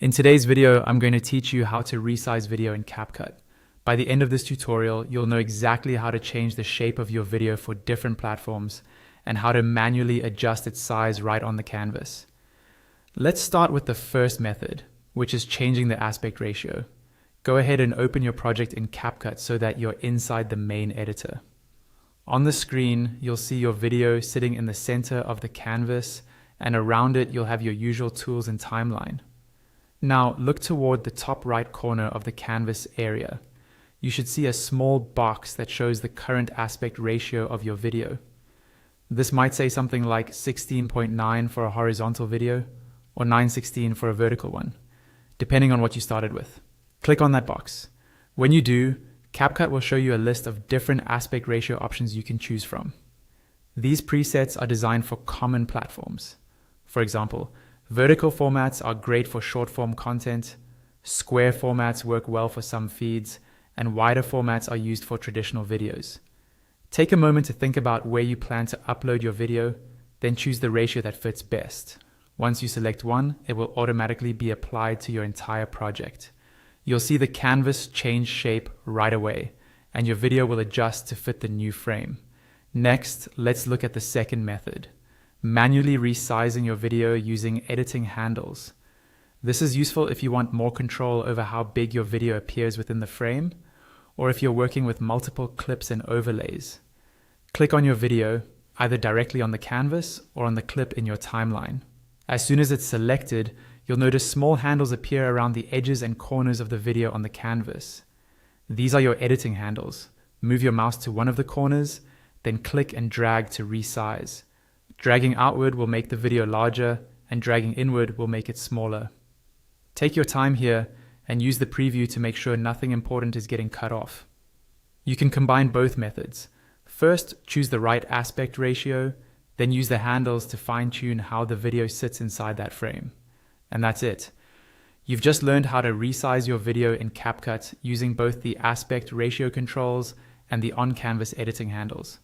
In today's video, I'm going to teach you how to resize video in CapCut. By the end of this tutorial, you'll know exactly how to change the shape of your video for different platforms and how to manually adjust its size right on the canvas. Let's start with the first method, which is changing the aspect ratio. Go ahead and open your project in CapCut so that you're inside the main editor. On the screen, you'll see your video sitting in the center of the canvas, and around it, you'll have your usual tools and timeline. Now look toward the top right corner of the canvas area. You should see a small box that shows the current aspect ratio of your video. This might say something like 16.9 for a horizontal video or 916 for a vertical one, depending on what you started with. Click on that box. When you do, CapCut will show you a list of different aspect ratio options you can choose from. These presets are designed for common platforms. For example, vertical formats are great for short-form content, square formats work well for some feeds, and wider formats are used for traditional videos. Take a moment to think about where you plan to upload your video, then choose the ratio that fits best. Once you select one, it will automatically be applied to your entire project. You'll see the canvas change shape right away, and your video will adjust to fit the new frame. Next, let's look at the second method. Manually resizing your video using editing handles. This is useful if you want more control over how big your video appears within the frame, or if you're working with multiple clips and overlays. Click on your video, either directly on the canvas or on the clip in your timeline. As soon as it's selected, you'll notice small handles appear around the edges and corners of the video on the canvas. These are your editing handles. Move your mouse to one of the corners, then click and drag to resize. Dragging outward will make the video larger, and dragging inward will make it smaller. Take your time here and use the preview to make sure nothing important is getting cut off. You can combine both methods. First, choose the right aspect ratio, then use the handles to fine-tune how the video sits inside that frame. And that's it. You've just learned how to resize your video in CapCut using both the aspect ratio controls and the on-canvas editing handles.